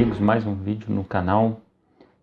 amigos, mais um vídeo no canal.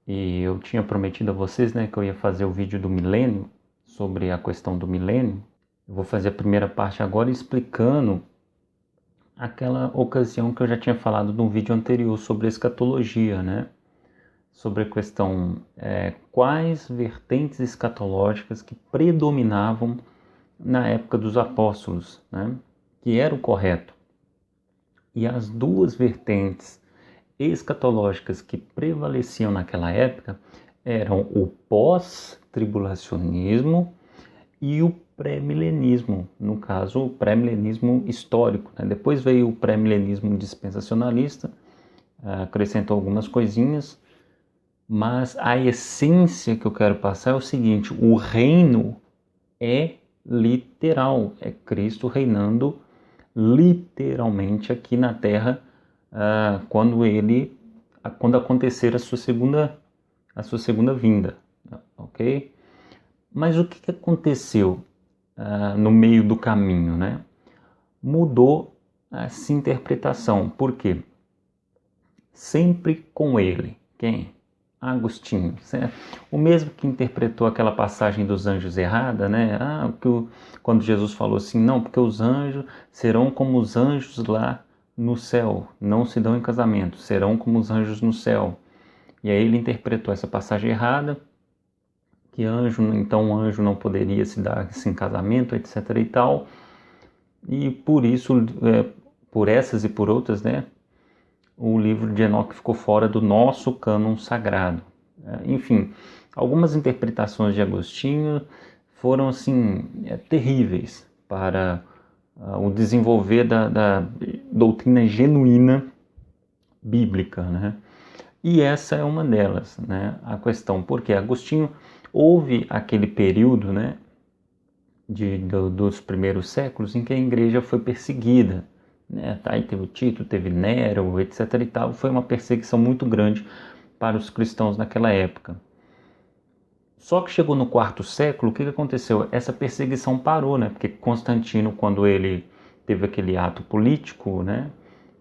E eu tinha prometido a vocês, que eu ia fazer o vídeo do milênio, sobre a questão do milênio. Eu vou fazer a primeira parte agora explicando aquela ocasião que eu já tinha falado no vídeo anterior sobre escatologia, sobre a questão quais vertentes escatológicas que predominavam na época dos apóstolos, que era o correto. E as duas vertentes escatológicas que prevaleciam naquela época eram o pós-tribulacionismo e o pré-milenismo, no caso o pré-milenismo histórico. Depois veio o pré-milenismo dispensacionalista, acrescentou algumas coisinhas, mas a essência que eu quero passar é o seguinte: o reino é literal, é Cristo reinando literalmente aqui na Terra, quando acontecer a sua segunda vinda, ok? Mas o que aconteceu no meio do caminho, Mudou essa interpretação. Por quê? Sempre com ele. Quem? Agostinho, certo? O mesmo que interpretou aquela passagem dos anjos errada, quando Jesus falou assim, não, porque os anjos serão como os anjos lá no céu, não se dão em casamento, serão como os anjos no céu. E aí ele interpretou essa passagem errada, que então um anjo não poderia se dar em casamento, etc. e tal. E por isso, por essas e por outras, o livro de Enoque ficou fora do nosso cânon sagrado. Enfim, algumas interpretações de Agostinho foram assim terríveis para o desenvolver da doutrina genuína bíblica, E essa é uma delas, a questão, porque Agostinho houve aquele período, dos primeiros séculos em que a igreja foi perseguida, Aí teve o Tito, teve Nero, etc. e tal. Foi uma perseguição muito grande para os cristãos naquela época. Só que chegou no quarto século, o que aconteceu? Essa perseguição parou, Porque Constantino, quando ele teve aquele ato político,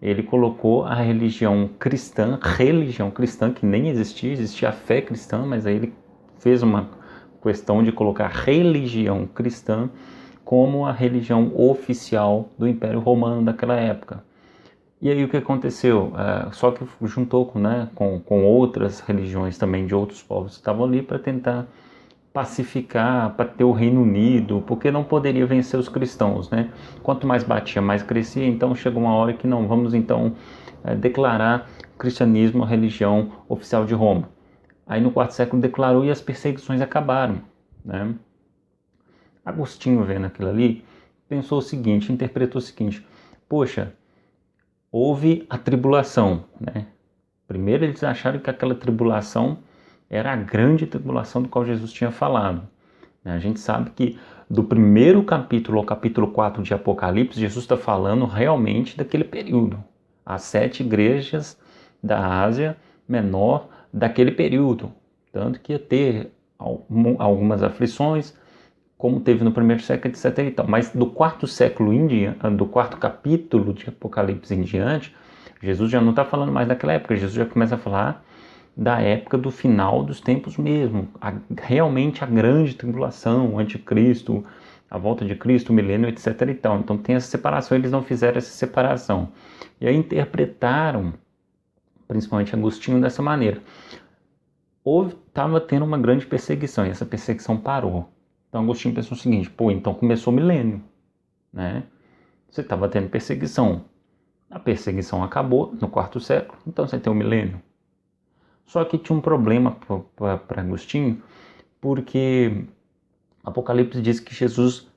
ele colocou a religião cristã que nem existia a fé cristã, mas aí ele fez uma questão de colocar religião cristã como a religião oficial do Império Romano daquela época. E aí o que aconteceu? Só que juntou com outras religiões também de outros povos que estavam ali para tentar pacificar, para ter o Reino Unido, porque não poderia vencer os cristãos, Quanto mais batia, mais crescia, então chegou uma hora que não, vamos então declarar o cristianismo a religião oficial de Roma. Aí no quarto século declarou e as perseguições acabaram, Agostinho, vendo aquilo ali, pensou o seguinte, interpretou o seguinte: poxa, houve a tribulação, Primeiro eles acharam que aquela tribulação era a grande tribulação do qual Jesus tinha falado. A gente sabe que do primeiro capítulo ao capítulo 4 de Apocalipse, Jesus está falando realmente daquele período. As 7 igrejas da Ásia Menor daquele período. Tanto que ia ter algumas aflições, como teve no primeiro século, etc. e tal. Mas do quarto século do quarto capítulo de Apocalipse em diante, Jesus já não está falando mais daquela época. Jesus já começa a falar da época do final dos tempos mesmo. Realmente a grande tribulação, o anticristo, a volta de Cristo, o milênio, etc. e tal. Então tem essa separação, eles não fizeram essa separação. E aí interpretaram, principalmente Agostinho, dessa maneira. Estava tendo uma grande perseguição e essa perseguição parou. Então Agostinho pensou o seguinte: então começou o milênio, Você estava tendo perseguição. A perseguição acabou no quarto século, então você tem o milênio. Só que tinha um problema para Agostinho, porque Apocalipse diz que Jesus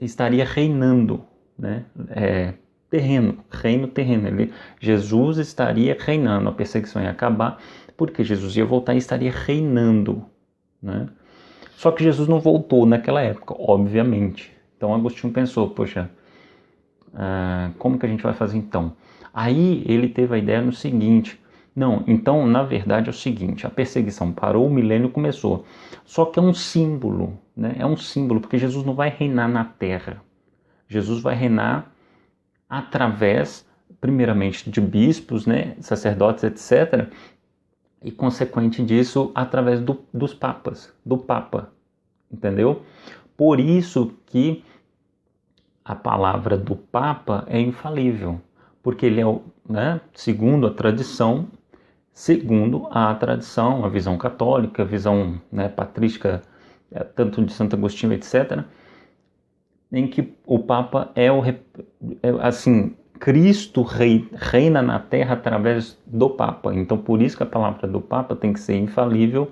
estaria reinando, reino terreno. Jesus estaria reinando, a perseguição ia acabar, porque Jesus ia voltar e estaria reinando, Só que Jesus não voltou naquela época, obviamente. Então Agostinho pensou, poxa, como que a gente vai fazer então? Aí ele teve a ideia no seguinte: não, então na verdade é o seguinte, a perseguição parou, o milênio começou. Só que é um símbolo, É um símbolo, porque Jesus não vai reinar na terra. Jesus vai reinar através primeiramente de bispos, né, sacerdotes, etc., e consequente disso através dos papas, do Papa, entendeu? Por isso que a palavra do Papa é infalível, porque ele é, né, segundo a tradição, a visão católica, a visão, né, patrística, tanto de Santo Agostinho, etc., em que o Papa assim, Cristo reina na Terra através do Papa. Então, por isso que a palavra do Papa tem que ser infalível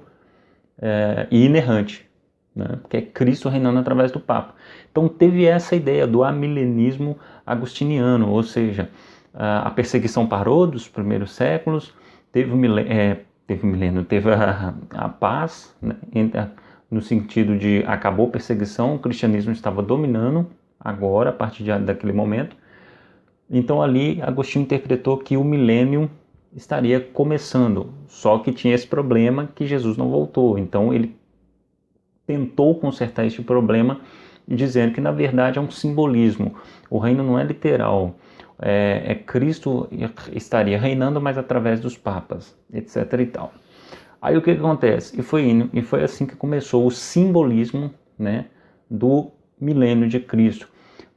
e inerrante, né? Porque é Cristo reinando através do Papa. Então, teve essa ideia do amilenismo agostiniano, ou seja, a perseguição parou dos primeiros séculos, teve a paz, né, no sentido de acabou a perseguição, o cristianismo estava dominando agora, a partir daquele momento. Então ali Agostinho interpretou que o milênio estaria começando, só que tinha esse problema que Jesus não voltou. Então ele tentou consertar este problema dizendo que na verdade é um simbolismo. O reino não é literal. Cristo estaria reinando, mas através dos papas, etc. e tal. Aí o que acontece? E foi assim que começou o simbolismo, né, do milênio de Cristo.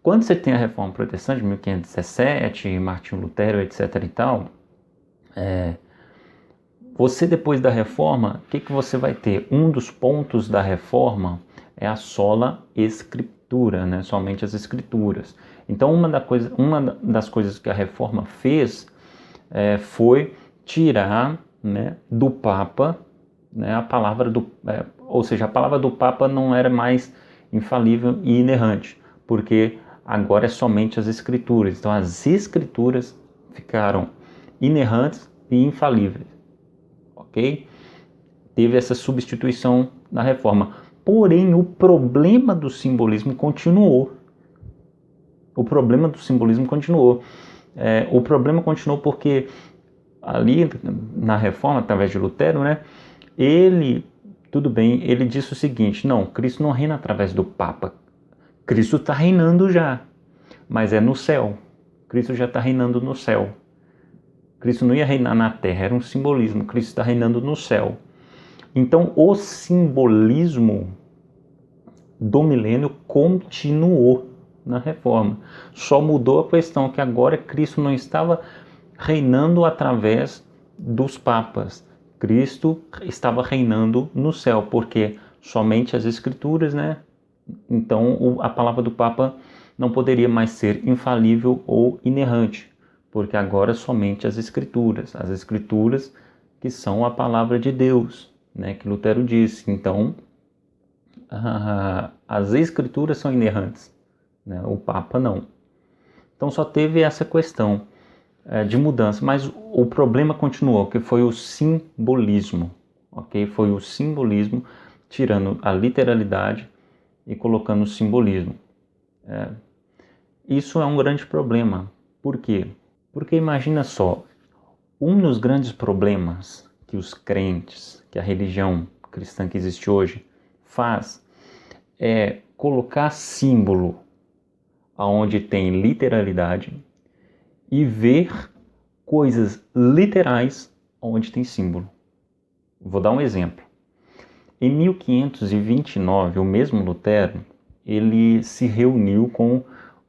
Quando você tem a Reforma Protestante de 1517, Martinho Lutero, etc. e tal, você depois da Reforma, o que você vai ter? Um dos pontos da Reforma é a sola Escritura, né, somente as Escrituras. Então uma das coisas que a Reforma fez foi tirar, né, do Papa, né, a palavra ou seja, a palavra do Papa não era mais infalível e inerrante, porque agora é somente as Escrituras. Então as Escrituras ficaram inerrantes e infalíveis, ok? Teve essa substituição na Reforma. Porém, o problema do simbolismo continuou. O problema continuou porque ali na Reforma, através de Lutero, né, ele disse o seguinte: não, Cristo não reina através do Papa. Cristo está reinando já, mas é no céu. Cristo já está reinando no céu. Cristo não ia reinar na terra, era um simbolismo. Cristo está reinando no céu. Então, o simbolismo do milênio continuou na Reforma. Só mudou a questão que agora Cristo não estava reinando através dos papas. Cristo estava reinando no céu, porque somente as Escrituras, né? Então a palavra do Papa não poderia mais ser infalível ou inerrante, porque agora somente as Escrituras que são a palavra de Deus, né? Que Lutero disse. Então as Escrituras são inerrantes, né? O Papa não. Então só teve essa questão de mudança, mas o problema continuou, que foi o simbolismo, ok? Foi o simbolismo, tirando a literalidade e colocando o simbolismo. Isso é um grande problema. Por quê? Porque imagina só, um dos grandes problemas que os crentes, que a religião cristã que existe hoje faz é colocar símbolo aonde tem literalidade e ver coisas literais onde tem símbolo. Vou dar um exemplo. Em 1529, o mesmo Lutero, ele se reuniu com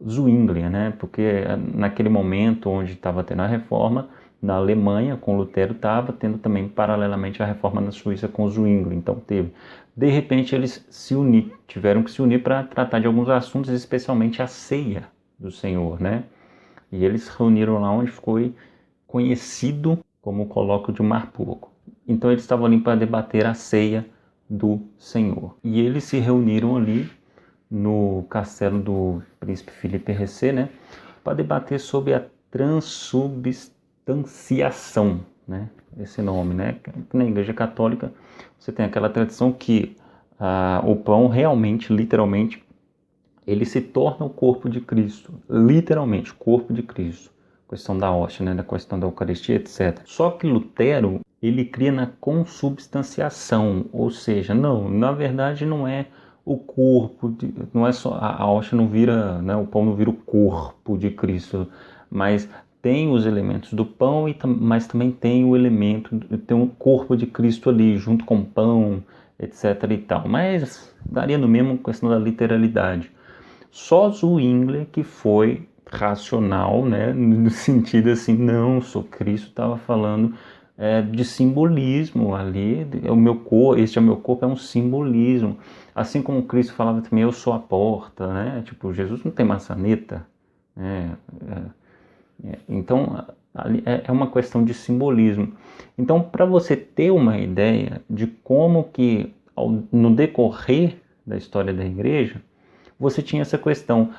Zwingli, né? Porque naquele momento onde estava tendo a reforma, na Alemanha, com Lutero, estava tendo também paralelamente a reforma na Suíça com Zwingli. Então teve. De repente eles tiveram que se unir para tratar de alguns assuntos, especialmente a ceia do Senhor, né? E eles se reuniram lá onde foi conhecido como o Colóquio de Marburgo. Então eles estavam ali para debater a ceia do Senhor. E eles se reuniram ali no castelo do príncipe Felipe RC, né, para debater sobre a transubstanciação, né, esse nome, né. Na Igreja Católica você tem aquela tradição que o pão realmente, literalmente, ele se torna o corpo de Cristo, literalmente, corpo de Cristo. Questão da hóstia, né, da questão da Eucaristia, etc. Só que Lutero, ele cria na consubstanciação, ou seja, não, na verdade não é o corpo, não é só a hóstia não vira, né, o pão não vira o corpo de Cristo, mas tem os elementos do pão, mas também tem o elemento, tem um corpo de Cristo ali, junto com o pão, etc. e tal. Mas daria no mesmo questão da literalidade. Só Zwingli que foi racional, né, no sentido assim, não, sou Cristo, estava falando de simbolismo ali, o meu corpo, este é o meu corpo, é um simbolismo. Assim como Cristo falava também, eu sou a porta, né, tipo, Jesus não tem maçaneta, né, então ali é uma questão de simbolismo. Então, para você ter uma ideia de como que, no decorrer da história da igreja, você tinha essa questão.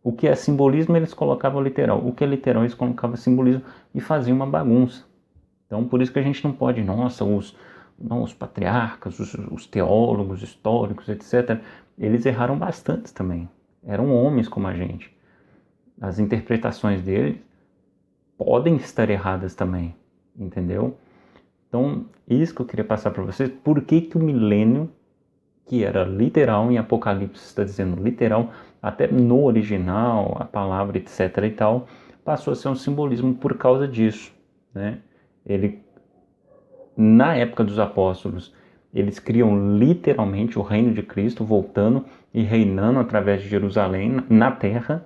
O que é simbolismo, eles colocavam literal. O que é literal, eles colocavam simbolismo e faziam uma bagunça. Então, por isso que a gente não pode, nossa, os patriarcas, os teólogos históricos, etc., eles erraram bastante também. Eram homens como a gente. As interpretações deles podem estar erradas também, entendeu? Então, isso que eu queria passar para vocês. Por que que o milênio, que era literal, em Apocalipse está dizendo literal, até no original, a palavra etc e tal, passou a ser um simbolismo por causa disso, né? Ele, na época dos apóstolos, eles criam literalmente o reino de Cristo voltando e reinando através de Jerusalém na terra,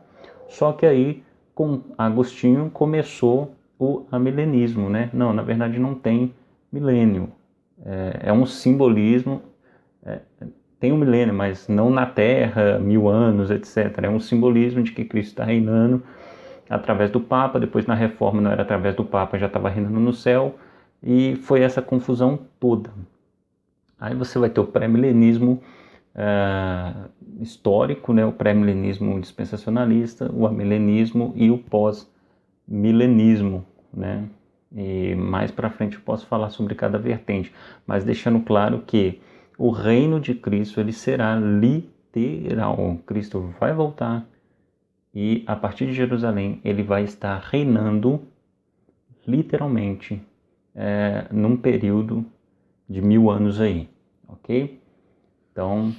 só que aí com Agostinho começou o amilenismo, né? Não, na verdade não tem milênio, é um simbolismo, tem um milênio, mas não na Terra, 1000 anos, etc. É um simbolismo de que Cristo está reinando através do Papa, depois na Reforma não era através do Papa, já estava reinando no céu, e foi essa confusão toda. Aí você vai ter o pré-milenismo histórico, né? O pré-milenismo dispensacionalista, o amilenismo e o pós-milenismo, né? E mais para frente eu posso falar sobre cada vertente, mas deixando claro que o reino de Cristo ele será literal. Cristo vai voltar e a partir de Jerusalém ele vai estar reinando literalmente num período de 1000 anos aí, ok? Então,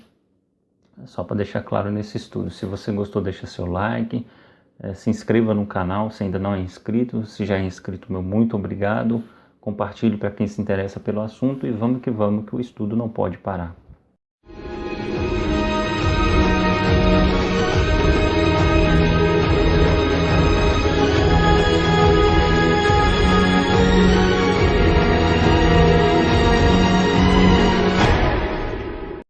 só para deixar claro nesse estudo, se você gostou, deixa seu like, se inscreva no canal se ainda não é inscrito, se já é inscrito, meu muito obrigado, compartilhe para quem se interessa pelo assunto e vamos que o estudo não pode parar.